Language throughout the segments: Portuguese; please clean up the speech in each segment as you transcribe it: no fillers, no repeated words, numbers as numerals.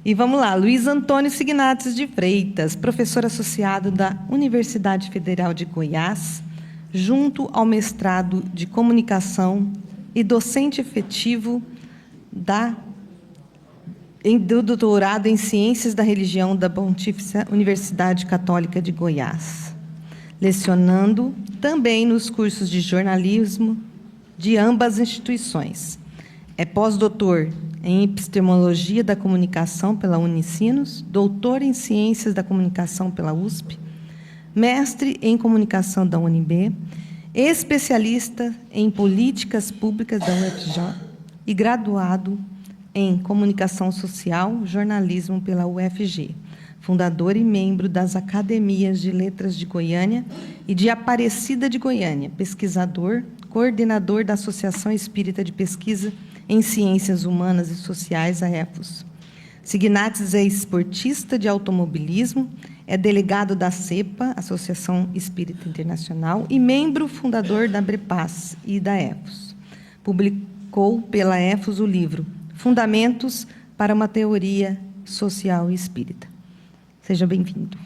E vamos lá, Luiz Antônio Signatis de Freitas, professor associado da Universidade Federal de Goiás, junto ao mestrado de Comunicação e docente efetivo do doutorado em Ciências da Religião da Pontífice Universidade Católica de Goiás, lecionando também nos cursos de jornalismo de ambas instituições. É pós-doutor em Epistemologia da Comunicação pela Unicinos, doutor em Ciências da Comunicação pela USP, mestre em Comunicação da UNB, especialista em Políticas Públicas da UFJ e graduado em Comunicação Social, Jornalismo pela UFG, fundador e membro das Academias de Letras de Goiânia e de Aparecida de Goiânia, pesquisador, coordenador da Associação Espírita de Pesquisa em Ciências Humanas e Sociais, a EFOS. Signatis é esportista de automobilismo, é delegado da CEPA, Associação Espírita Internacional, e membro fundador da Brepaz e da EFOS. Publicou pela EFOS o livro Fundamentos para uma Teoria Social Espírita. Seja bem-vindo.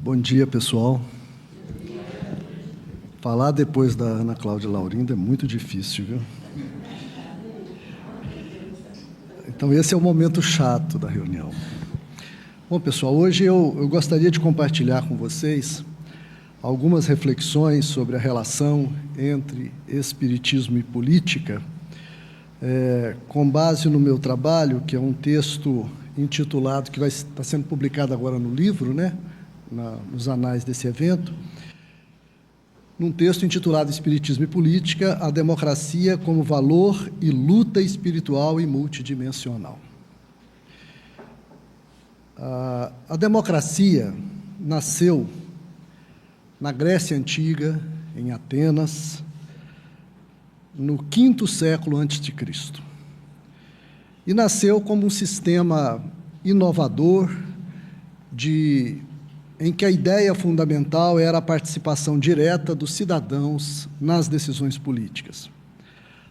Bom dia, pessoal. Falar depois da Ana Cláudia Laurindo é muito difícil, viu? Então, esse é o momento chato da reunião. Bom, pessoal, hoje eu gostaria de compartilhar com vocês algumas reflexões sobre a relação entre espiritismo e política, com base no meu trabalho, que é um texto intitulado, que vai estar sendo publicado agora no livro, né? Nos anais desse evento, num texto intitulado Espiritismo e Política, a democracia como valor e luta espiritual e multidimensional. A democracia nasceu na Grécia Antiga, em Atenas, no V século a.C. E nasceu como um sistema inovador em que a ideia fundamental era a participação direta dos cidadãos nas decisões políticas.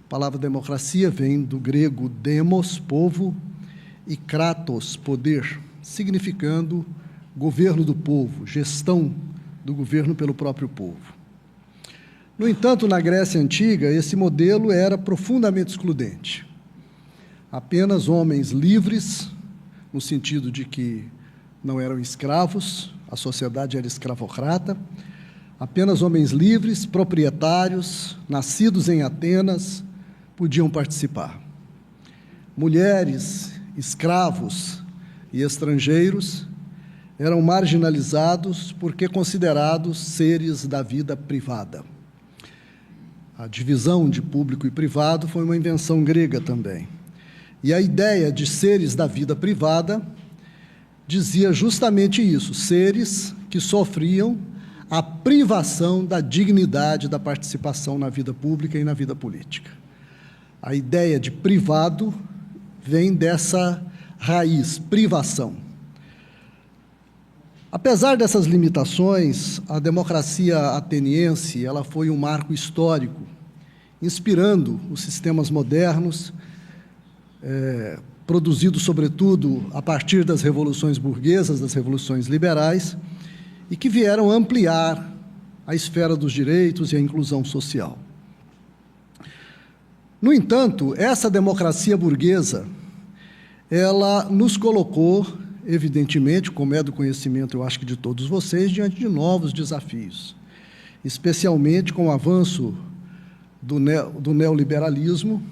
A palavra democracia vem do grego demos, povo, e kratos, poder, significando governo do povo, gestão do governo pelo próprio povo. No entanto, na Grécia Antiga, esse modelo era profundamente excludente. Apenas homens livres, no sentido de que não eram escravos, a sociedade era escravocrata, apenas homens livres, proprietários, nascidos em Atenas, podiam participar. Mulheres, escravos e estrangeiros eram marginalizados porque considerados seres da vida privada. A divisão de público e privado foi uma invenção grega também. E a ideia de seres da vida privada dizia justamente isso, seres que sofriam a privação da dignidade da participação na vida pública e na vida política. A ideia de privado vem dessa raiz, privação. Apesar dessas limitações, a democracia ateniense ela foi um marco histórico, inspirando os sistemas modernos, produzidos, sobretudo, a partir das revoluções burguesas, das revoluções liberais, e que vieram ampliar a esfera dos direitos e a inclusão social. No entanto, essa democracia burguesa, ela nos colocou, evidentemente, como é do conhecimento, eu acho que de todos vocês, diante de novos desafios, especialmente com o avanço do neoliberalismo,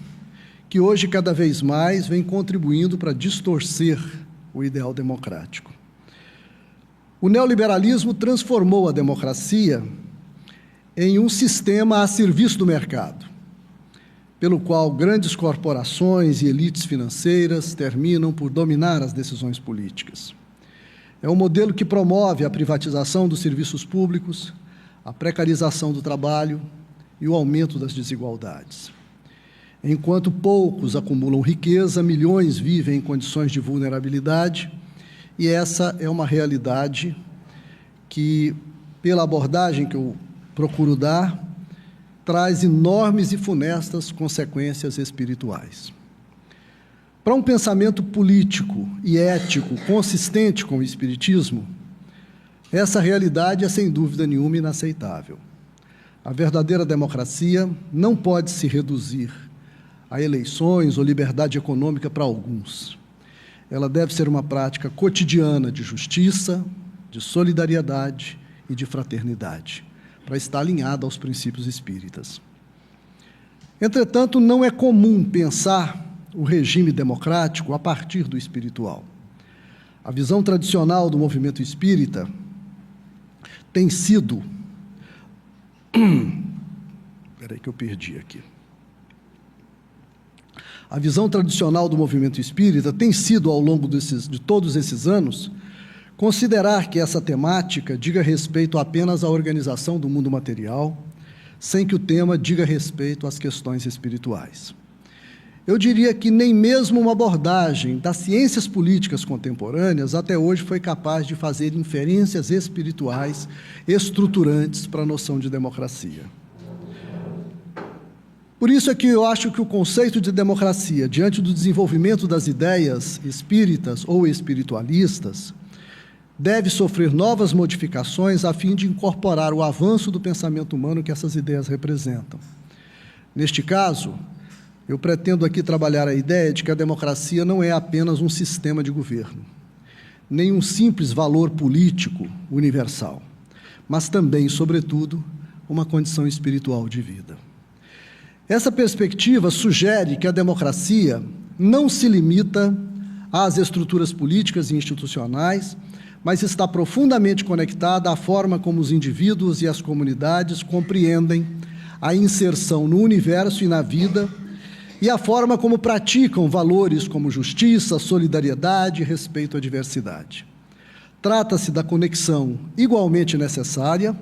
que hoje, cada vez mais, vem contribuindo para distorcer o ideal democrático. O neoliberalismo transformou a democracia em um sistema a serviço do mercado, pelo qual grandes corporações e elites financeiras terminam por dominar as decisões políticas. É um modelo que promove a privatização dos serviços públicos, a precarização do trabalho e o aumento das desigualdades. Enquanto poucos acumulam riqueza, milhões vivem em condições de vulnerabilidade, e essa é uma realidade que, pela abordagem que eu procuro dar, traz enormes e funestas consequências espirituais. Para um pensamento político e ético consistente com o Espiritismo, essa realidade é, sem dúvida nenhuma, inaceitável. A verdadeira democracia não pode se reduzir a eleições ou liberdade econômica para alguns. Ela deve ser uma prática cotidiana de justiça, de solidariedade e de fraternidade, para estar alinhada aos princípios espíritas. Entretanto, não é comum pensar o regime democrático a partir do espiritual. A visão tradicional do movimento espírita tem sido... Espera aí que eu perdi aqui. A visão tradicional do movimento espírita tem sido, ao longo de todos esses anos, considerar que essa temática diga respeito apenas à organização do mundo material, sem que o tema diga respeito às questões espirituais. Eu diria que nem mesmo uma abordagem das ciências políticas contemporâneas até hoje foi capaz de fazer inferências espirituais estruturantes para a noção de democracia. Por isso é que eu acho que o conceito de democracia, diante do desenvolvimento das ideias espíritas ou espiritualistas, deve sofrer novas modificações a fim de incorporar o avanço do pensamento humano que essas ideias representam. Neste caso, eu pretendo aqui trabalhar a ideia de que a democracia não é apenas um sistema de governo, nem um simples valor político universal, mas também, sobretudo, uma condição espiritual de vida. Essa perspectiva sugere que a democracia não se limita às estruturas políticas e institucionais, mas está profundamente conectada à forma como os indivíduos e as comunidades compreendem a inserção no universo e na vida, e a forma como praticam valores como justiça, solidariedade e respeito à diversidade. Trata-se da conexão igualmente necessária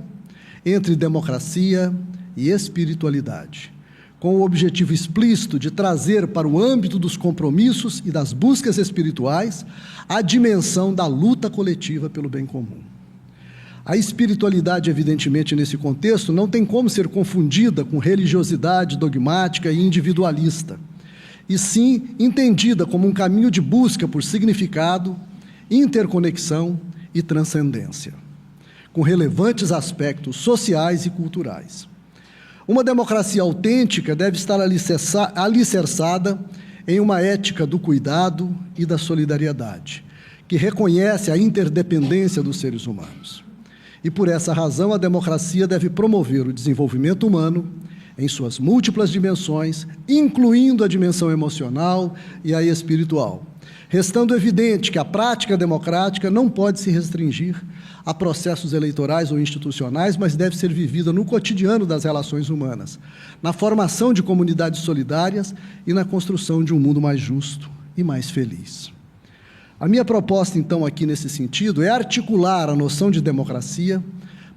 entre democracia e espiritualidade, com o objetivo explícito de trazer para o âmbito dos compromissos e das buscas espirituais a dimensão da luta coletiva pelo bem comum. A espiritualidade, evidentemente, nesse contexto, não tem como ser confundida com religiosidade dogmática e individualista, e sim entendida como um caminho de busca por significado, interconexão e transcendência, com relevantes aspectos sociais e culturais. Uma democracia autêntica deve estar alicerçada em uma ética do cuidado e da solidariedade, que reconhece a interdependência dos seres humanos. E, por essa razão, a democracia deve promover o desenvolvimento humano em suas múltiplas dimensões, incluindo a dimensão emocional e a espiritual, restando evidente que a prática democrática não pode se restringir a processos eleitorais ou institucionais, mas deve ser vivida no cotidiano das relações humanas, na formação de comunidades solidárias e na construção de um mundo mais justo e mais feliz. A minha proposta, então, aqui nesse sentido, é articular a noção de democracia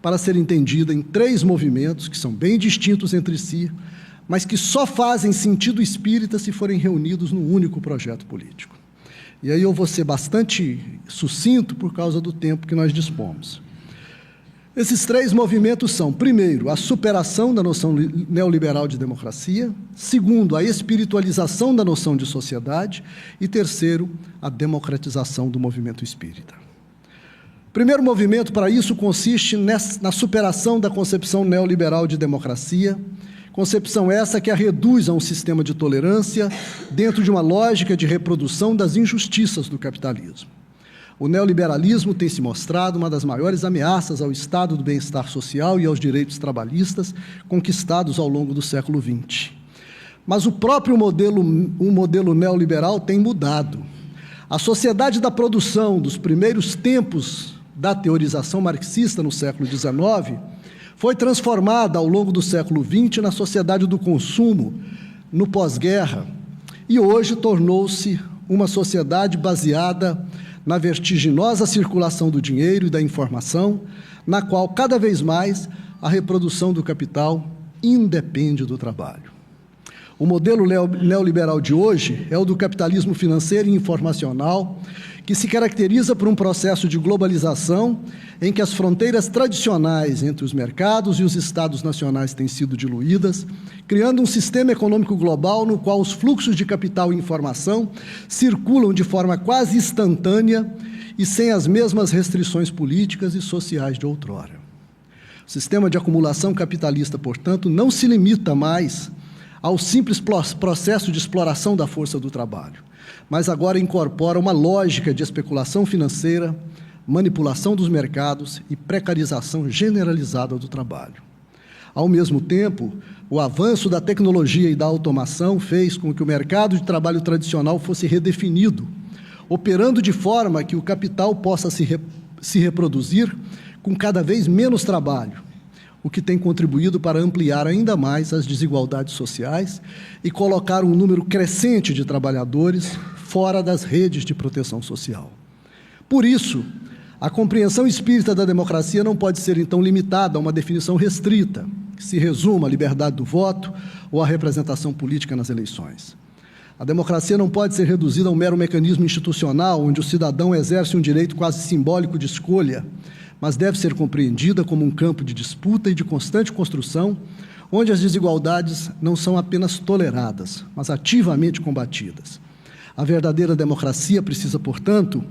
para ser entendida em 3 movimentos que são bem distintos entre si, mas que só fazem sentido espírita se forem reunidos num único projeto político. E aí eu vou ser bastante sucinto por causa do tempo que nós dispomos. Esses 3 movimentos são, primeiro, a superação da noção neoliberal de democracia, segundo, a espiritualização da noção de sociedade e, terceiro, a democratização do movimento espírita. O primeiro movimento para isso consiste na superação da concepção neoliberal de democracia, concepção essa que a reduz a um sistema de tolerância dentro de uma lógica de reprodução das injustiças do capitalismo. O neoliberalismo tem se mostrado uma das maiores ameaças ao estado do bem-estar social e aos direitos trabalhistas conquistados ao longo do século XX. Mas o próprio modelo neoliberal tem mudado. A sociedade da produção dos primeiros tempos da teorização marxista no século XIX foi transformada ao longo do século XX na sociedade do consumo, no pós-guerra, e hoje tornou-se uma sociedade baseada na vertiginosa circulação do dinheiro e da informação, na qual, cada vez mais, a reprodução do capital independe do trabalho. O modelo neoliberal de hoje é o do capitalismo financeiro e informacional, que se caracteriza por um processo de globalização em que as fronteiras tradicionais entre os mercados e os estados nacionais têm sido diluídas, criando um sistema econômico global no qual os fluxos de capital e informação circulam de forma quase instantânea e sem as mesmas restrições políticas e sociais de outrora. O sistema de acumulação capitalista, portanto, não se limita mais ao simples processo de exploração da força do trabalho, mas agora incorpora uma lógica de especulação financeira, manipulação dos mercados e precarização generalizada do trabalho. Ao mesmo tempo, o avanço da tecnologia e da automação fez com que o mercado de trabalho tradicional fosse redefinido, operando de forma que o capital possa se reproduzir com cada vez menos trabalho, o que tem contribuído para ampliar ainda mais as desigualdades sociais e colocar um número crescente de trabalhadores fora das redes de proteção social. Por isso, a compreensão espírita da democracia não pode ser, então, limitada a uma definição restrita, que se resuma à liberdade do voto ou à representação política nas eleições. A democracia não pode ser reduzida a um mero mecanismo institucional, onde o cidadão exerce um direito quase simbólico de escolha, mas deve ser compreendida como um campo de disputa e de constante construção, onde as desigualdades não são apenas toleradas, mas ativamente combatidas. A verdadeira democracia precisa, portanto,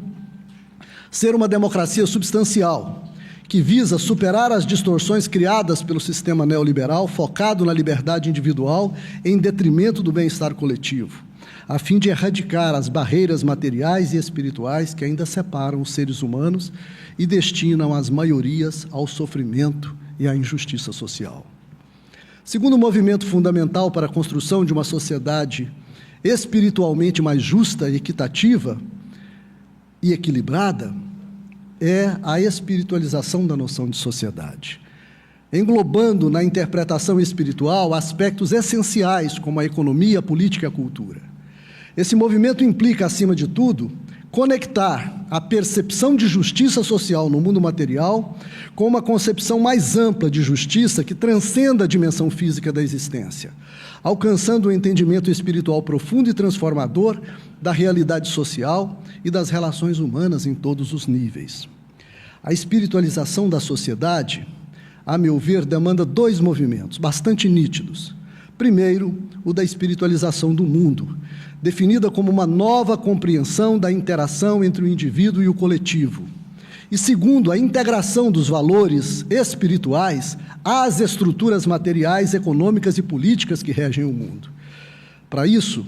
ser uma democracia substancial, que visa superar as distorções criadas pelo sistema neoliberal, focado na liberdade individual em detrimento do bem-estar coletivo, a fim de erradicar as barreiras materiais e espirituais que ainda separam os seres humanos e destinam as maiorias ao sofrimento e à injustiça social. Segundo movimento fundamental para a construção de uma sociedade espiritualmente mais justa, equitativa e equilibrada, é a espiritualização da noção de sociedade, englobando na interpretação espiritual aspectos essenciais como a economia, a política e a cultura. Esse movimento implica, acima de tudo, conectar a percepção de justiça social no mundo material com uma concepção mais ampla de justiça que transcenda a dimensão física da existência, alcançando um entendimento espiritual profundo e transformador da realidade social e das relações humanas em todos os níveis. A espiritualização da sociedade, a meu ver, demanda dois movimentos bastante nítidos. Primeiro, o da espiritualização do mundo, definida como uma nova compreensão da interação entre o indivíduo e o coletivo. E segundo, a integração dos valores espirituais às estruturas materiais, econômicas e políticas que regem o mundo. Para isso,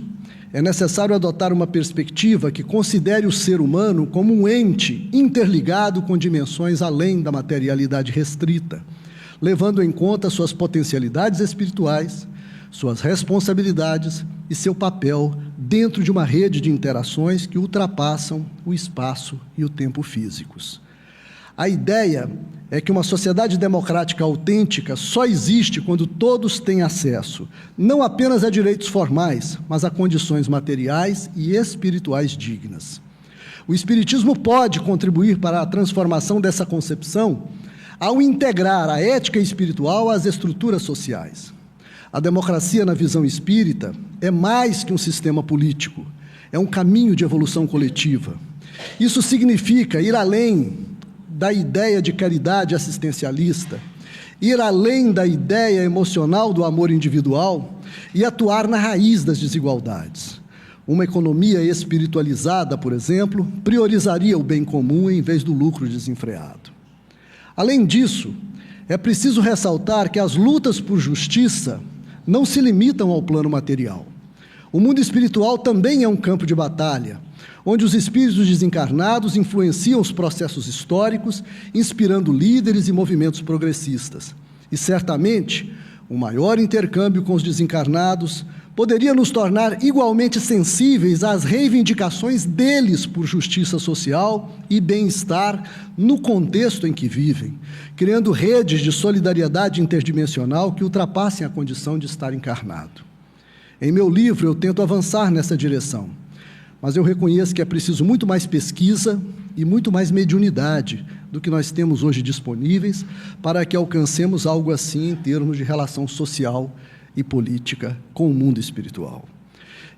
é necessário adotar uma perspectiva que considere o ser humano como um ente interligado com dimensões além da materialidade restrita, levando em conta suas potencialidades espirituais, suas responsabilidades e seu papel dentro de uma rede de interações que ultrapassam o espaço e o tempo físicos. A ideia é que uma sociedade democrática autêntica só existe quando todos têm acesso, não apenas a direitos formais, mas a condições materiais e espirituais dignas. O Espiritismo pode contribuir para a transformação dessa concepção ao integrar a ética espiritual às estruturas sociais. A democracia, na visão espírita, é mais que um sistema político, é um caminho de evolução coletiva. Isso significa ir além da ideia de caridade assistencialista, ir além da ideia emocional do amor individual e atuar na raiz das desigualdades. Uma economia espiritualizada, por exemplo, priorizaria o bem comum em vez do lucro desenfreado. Além disso, é preciso ressaltar que as lutas por justiça não se limitam ao plano material. O mundo espiritual também é um campo de batalha, onde os espíritos desencarnados influenciam os processos históricos, inspirando líderes e movimentos progressistas. E, certamente, o maior intercâmbio com os desencarnados poderia nos tornar igualmente sensíveis às reivindicações deles por justiça social e bem-estar no contexto em que vivem, criando redes de solidariedade interdimensional que ultrapassem a condição de estar encarnado. Em meu livro, eu tento avançar nessa direção, mas eu reconheço que é preciso muito mais pesquisa e muito mais mediunidade do que nós temos hoje disponíveis para que alcancemos algo assim em termos de relação social e política com o mundo espiritual.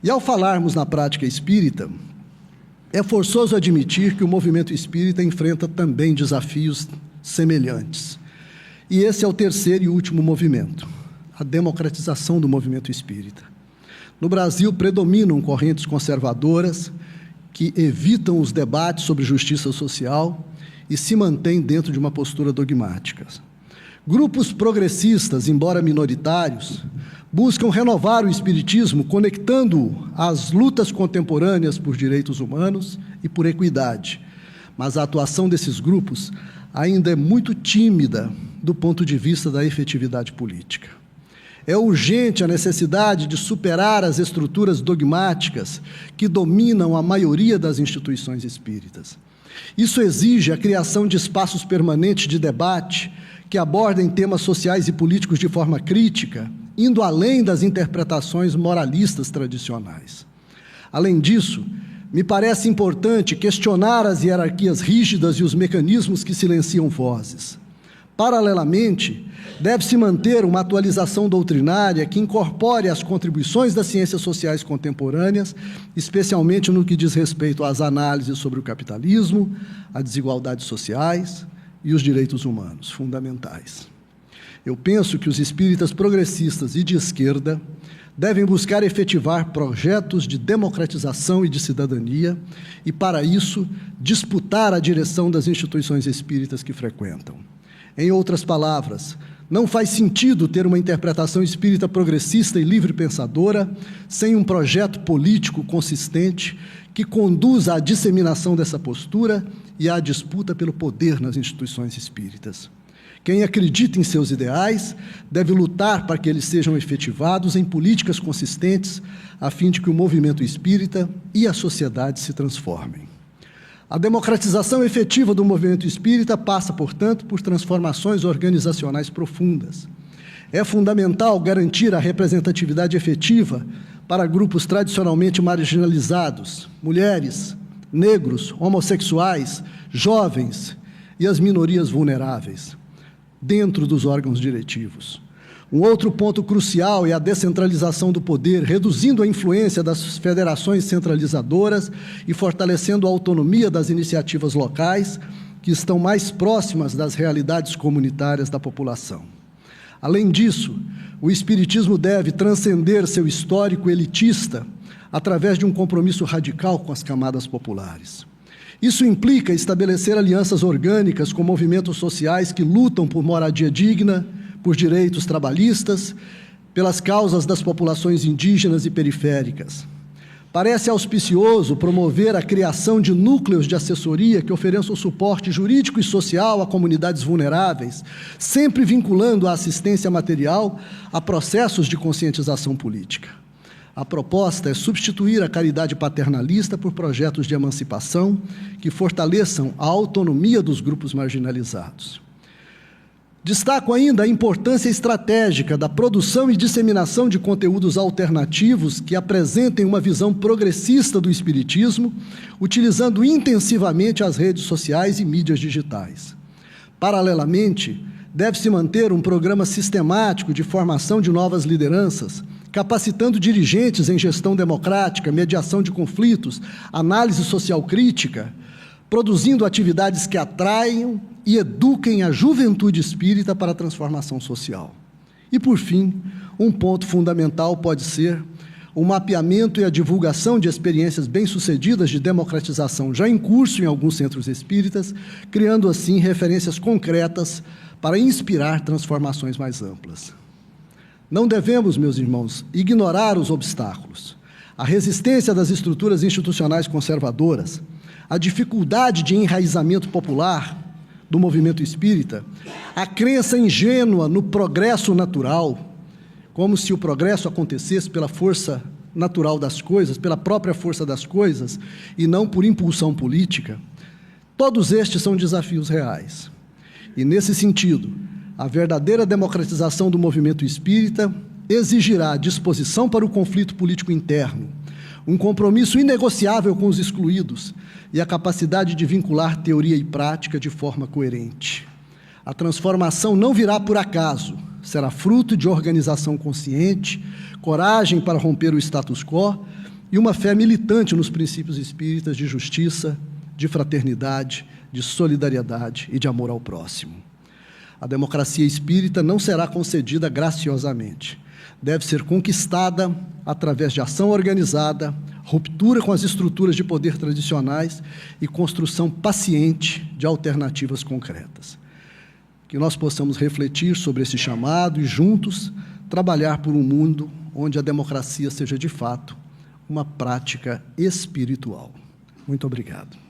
E ao falarmos na prática espírita, é forçoso admitir que o movimento espírita enfrenta também desafios semelhantes. E esse é o terceiro e último movimento, a democratização do movimento espírita. No Brasil, predominam correntes conservadoras que evitam os debates sobre justiça social e se mantêm dentro de uma postura dogmática. Grupos progressistas, embora minoritários, buscam renovar o espiritismo, conectando-o às lutas contemporâneas por direitos humanos e por equidade. Mas a atuação desses grupos ainda é muito tímida do ponto de vista da efetividade política. É urgente a necessidade de superar as estruturas dogmáticas que dominam a maioria das instituições espíritas. Isso exige a criação de espaços permanentes de debate que abordem temas sociais e políticos de forma crítica, indo além das interpretações moralistas tradicionais. Além disso, me parece importante questionar as hierarquias rígidas e os mecanismos que silenciam vozes. Paralelamente, deve-se manter uma atualização doutrinária que incorpore as contribuições das ciências sociais contemporâneas, especialmente no que diz respeito às análises sobre o capitalismo, as desigualdades sociais e os direitos humanos fundamentais. Eu penso que os espíritas progressistas e de esquerda devem buscar efetivar projetos de democratização e de cidadania e, para isso, disputar a direção das instituições espíritas que frequentam. Em outras palavras, não faz sentido ter uma interpretação espírita progressista e livre-pensadora sem um projeto político consistente que conduza à disseminação dessa postura e à disputa pelo poder nas instituições espíritas. Quem acredita em seus ideais deve lutar para que eles sejam efetivados em políticas consistentes, a fim de que o movimento espírita e a sociedade se transformem. A democratização efetiva do movimento espírita passa, portanto, por transformações organizacionais profundas. É fundamental garantir a representatividade efetiva para grupos tradicionalmente marginalizados, mulheres, negros, homossexuais, jovens e as minorias vulneráveis, dentro dos órgãos diretivos. Um outro ponto crucial é a descentralização do poder, reduzindo a influência das federações centralizadoras e fortalecendo a autonomia das iniciativas locais, que estão mais próximas das realidades comunitárias da população. Além disso, o espiritismo deve transcender seu histórico elitista através de um compromisso radical com as camadas populares. Isso implica estabelecer alianças orgânicas com movimentos sociais que lutam por moradia digna, por direitos trabalhistas, pelas causas das populações indígenas e periféricas. Parece auspicioso promover a criação de núcleos de assessoria que ofereçam suporte jurídico e social a comunidades vulneráveis, sempre vinculando a assistência material a processos de conscientização política. A proposta é substituir a caridade paternalista por projetos de emancipação que fortaleçam a autonomia dos grupos marginalizados. Destaco ainda a importância estratégica da produção e disseminação de conteúdos alternativos que apresentem uma visão progressista do espiritismo, utilizando intensivamente as redes sociais e mídias digitais. Paralelamente, deve-se manter um programa sistemático de formação de novas lideranças, capacitando dirigentes em gestão democrática, mediação de conflitos, análise social crítica, produzindo atividades que atraiam e eduquem a juventude espírita para a transformação social. E, por fim, um ponto fundamental pode ser o mapeamento e a divulgação de experiências bem-sucedidas de democratização já em curso em alguns centros espíritas, criando, assim, referências concretas para inspirar transformações mais amplas. Não devemos, meus irmãos, ignorar os obstáculos, a resistência das estruturas institucionais conservadoras, a dificuldade de enraizamento popular do movimento espírita, a crença ingênua no progresso natural, como se o progresso acontecesse pela força natural das coisas, pela própria força das coisas, e não por impulsão política. Todos estes são desafios reais. E, nesse sentido, a verdadeira democratização do movimento espírita exigirá disposição para o conflito político interno, um compromisso inegociável com os excluídos e a capacidade de vincular teoria e prática de forma coerente. A transformação não virá por acaso, será fruto de organização consciente, coragem para romper o status quo e uma fé militante nos princípios espíritas de justiça, de fraternidade, de solidariedade e de amor ao próximo. A democracia espírita não será concedida graciosamente. Deve ser conquistada através de ação organizada, ruptura com as estruturas de poder tradicionais e construção paciente de alternativas concretas. Que nós possamos refletir sobre esse chamado e, juntos, trabalhar por um mundo onde a democracia seja, de fato, uma prática espiritual. Muito obrigado.